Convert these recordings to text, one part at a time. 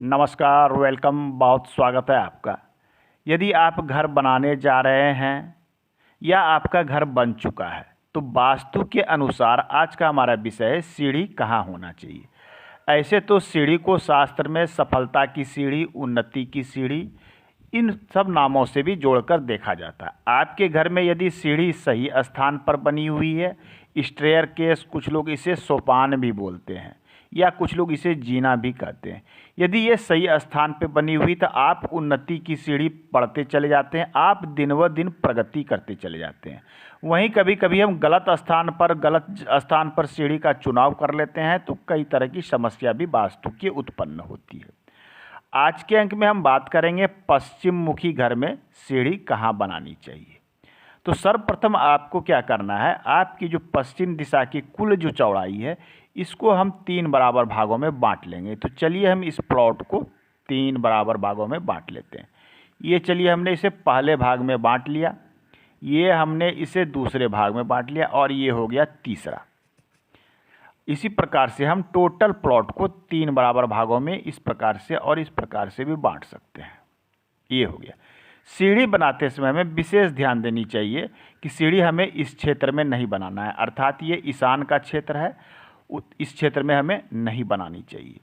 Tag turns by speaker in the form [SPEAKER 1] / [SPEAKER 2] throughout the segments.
[SPEAKER 1] नमस्कार, वेलकम। बहुत स्वागत है आपका। यदि आप घर बनाने जा रहे हैं या आपका घर बन चुका है तो वास्तु के अनुसार आज का हमारा विषय है सीढ़ी कहाँ होना चाहिए। ऐसे तो सीढ़ी को शास्त्र में सफलता की सीढ़ी, उन्नति की सीढ़ी, इन सब नामों से भी जोड़कर देखा जाता है। आपके घर में यदि सीढ़ी सही स्थान पर बनी हुई है, स्टेयरकेस, कुछ लोग इसे सोपान भी बोलते हैं या कुछ लोग इसे जीना भी कहते हैं, यदि ये सही स्थान पर बनी हुई तो आप उन्नति की सीढ़ी बढ़ते चले जाते हैं, आप दिन व दिन प्रगति करते चले जाते हैं। वहीं कभी कभी हम गलत स्थान पर सीढ़ी का चुनाव कर लेते हैं तो कई तरह की समस्या भी वास्तु की उत्पन्न होती है। आज के अंक में हम बात करेंगे पश्चिम मुखी घर में सीढ़ी कहाँ बनानी चाहिए। तो सर्वप्रथम आपको क्या करना है, आपकी जो पश्चिम दिशा की कुल जो चौड़ाई है इसको हम 3 बराबर भागों में बांट लेंगे। तो चलिए हम इस प्लॉट को 3 बराबर भागों में बांट लेते हैं। ये चलिए हमने इसे पहले भाग में बांट लिया, ये हमने इसे दूसरे भाग में बांट लिया और ये हो गया तीसरा। इसी प्रकार से हम टोटल प्लॉट को 3 बराबर भागों में इस प्रकार से और इस प्रकार से भी बांट सकते हैं। ये हो गया। सीढ़ी बनाते समय हमें विशेष ध्यान देनी चाहिए कि सीढ़ी हमें इस क्षेत्र में नहीं बनाना है, अर्थात ये ईशान का क्षेत्र है, इस क्षेत्र में हमें नहीं बनानी चाहिए।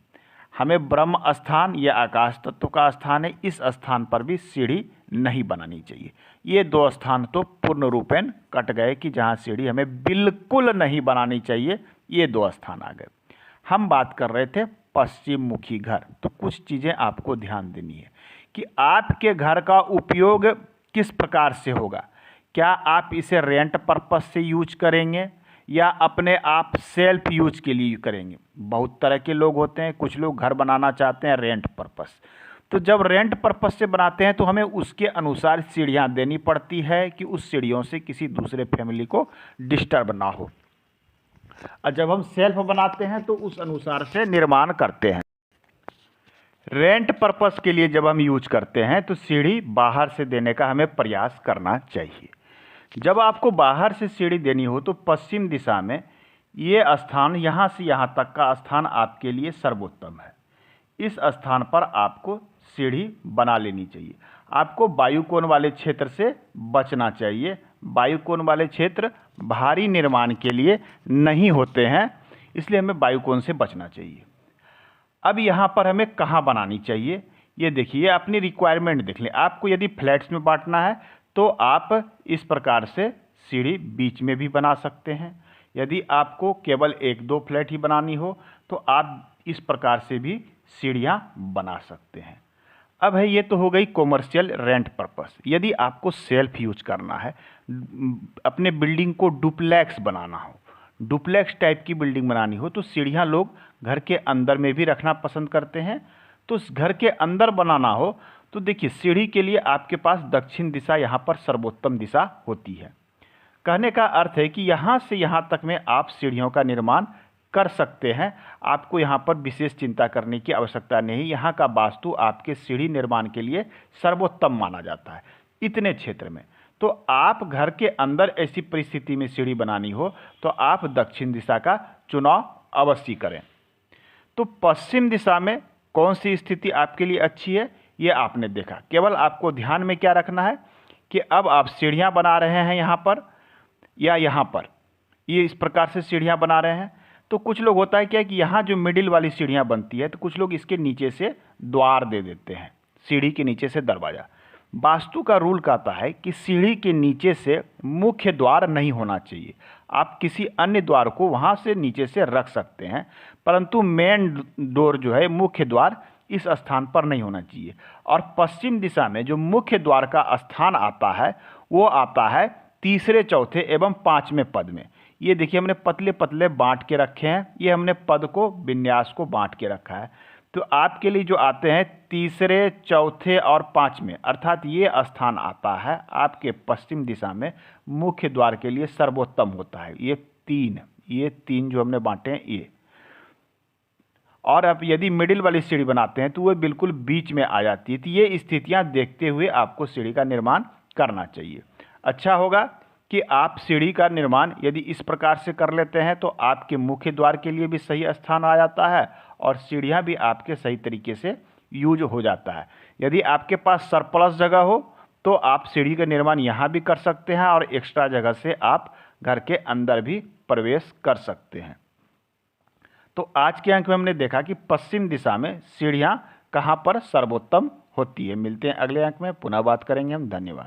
[SPEAKER 1] हमें ब्रह्म स्थान या आकाश तत्व का स्थान है, इस स्थान पर भी सीढ़ी नहीं बनानी चाहिए। ये 2 स्थान तो पूर्ण रूपेण कट गए कि जहाँ सीढ़ी हमें बिल्कुल नहीं बनानी चाहिए, ये 2 स्थान आ गए। हम बात कर रहे थे पश्चिम मुखी घर, तो कुछ चीज़ें आपको ध्यान देनी है कि आपके घर का उपयोग किस प्रकार से होगा। क्या आप इसे रेंट पर्पस से यूज करेंगे या अपने आप सेल्फ यूज के लिए करेंगे। बहुत तरह के लोग होते हैं, कुछ लोग घर बनाना चाहते हैं रेंट पर्पस। तो जब रेंट पर्पस से बनाते हैं तो हमें उसके अनुसार सीढ़ियाँ देनी पड़ती है कि उस सीढ़ियों से किसी दूसरे फैमिली को डिस्टर्ब ना हो। और जब हम सेल्फ बनाते हैं तो उस अनुसार से निर्माण करते हैं। रेंट पर्पस के लिए जब हम यूज करते हैं तो सीढ़ी बाहर से देने का हमें प्रयास करना चाहिए। जब आपको बाहर से सीढ़ी देनी हो तो पश्चिम दिशा में ये स्थान, यहाँ से यहाँ तक का स्थान आपके लिए सर्वोत्तम है। इस स्थान पर आपको सीढ़ी बना लेनी चाहिए। आपको वायुकोण वाले क्षेत्र से बचना चाहिए। वायुकोण वाले क्षेत्र भारी निर्माण के लिए नहीं होते हैं, इसलिए हमें वायुकोण से बचना चाहिए। अब यहाँ पर हमें कहाँ बनानी चाहिए, ये देखिए, अपनी रिक्वायरमेंट देख लें। आपको यदि फ्लैट्स में बांटना है तो आप इस प्रकार से सीढ़ी बीच में भी बना सकते हैं। यदि आपको केवल 1-2 फ्लैट ही बनानी हो तो आप इस प्रकार से भी सीढ़ियाँ बना सकते हैं। अब है, ये तो हो गई कॉमर्शियल रेंट पर्पस। यदि आपको सेल्फ यूज करना है, अपने बिल्डिंग को डुप्लेक्स बनाना हो, डुप्लेक्स टाइप की बिल्डिंग बनानी हो, तो सीढ़ियाँ लोग घर के अंदर में भी रखना पसंद करते हैं। तो घर के अंदर बनाना हो तो देखिए, सीढ़ी के लिए आपके पास दक्षिण दिशा यहाँ पर सर्वोत्तम दिशा होती है। कहने का अर्थ है कि यहाँ से यहाँ तक में आप सीढ़ियों का निर्माण कर सकते हैं। आपको यहाँ पर विशेष चिंता करने की आवश्यकता नहीं। यहाँ का वास्तु आपके सीढ़ी निर्माण के लिए सर्वोत्तम माना जाता है इतने क्षेत्र में। तो आप घर के अंदर ऐसी परिस्थिति में सीढ़ी बनानी हो तो आप दक्षिण दिशा का चुनाव अवश्य करें। तो पश्चिम दिशा में कौन सी स्थिति आपके लिए अच्छी है, ये आपने देखा। केवल आपको ध्यान में क्या रखना है कि अब आप सीढ़ियाँ बना रहे हैं यहाँ पर या यहाँ पर, ये इस प्रकार से सीढ़ियाँ बना रहे हैं। तो कुछ लोग होता है क्या कि यहाँ जो मिडिल वाली सीढ़ियाँ बनती है तो कुछ लोग इसके नीचे से द्वार दे देते हैं, सीढ़ी के नीचे से दरवाज़ा। वास्तु का रूल कहता है कि सीढ़ी के नीचे से मुख्य द्वार नहीं होना चाहिए। आप किसी अन्य द्वार को वहाँ से नीचे से रख सकते हैं, परंतु मेन डोर जो है, मुख्य द्वार, इस स्थान पर नहीं होना चाहिए। और पश्चिम दिशा में जो मुख्य द्वार का स्थान आता है वो आता है 3, 4 एवं 5वें पद में। ये देखिए, हमने पतले पतले बांट के रखे हैं, ये हमने पद को, विन्यास को बांट के रखा है। तो आपके लिए जो आते हैं 3, 4 और 5वें, अर्थात ये स्थान आता है आपके पश्चिम दिशा में मुख्य द्वार के लिए सर्वोत्तम होता है। ये 3 जो हमने बांटे हैं ये। और अब यदि मिडिल वाली सीढ़ी बनाते हैं तो वो बिल्कुल बीच में आ जाती है। तो ये स्थितियां देखते हुए आपको सीढ़ी का निर्माण करना चाहिए। अच्छा होगा कि आप सीढ़ी का निर्माण यदि इस प्रकार से कर लेते हैं तो आपके मुख्य द्वार के लिए भी सही स्थान आ जाता है और सीढ़ियाँ भी आपके सही तरीके से यूज हो जाता है। यदि आपके पास सरप्लस जगह हो तो आप सीढ़ी का निर्माण यहाँ भी कर सकते हैं और एक्स्ट्रा जगह से आप घर के अंदर भी प्रवेश कर सकते हैं। तो आज के अंक में हमने देखा कि पश्चिम दिशा में सीढ़ियाँ कहाँ पर सर्वोत्तम होती है। मिलते हैं अगले अंक में, पुनः बात करेंगे हम। धन्यवाद।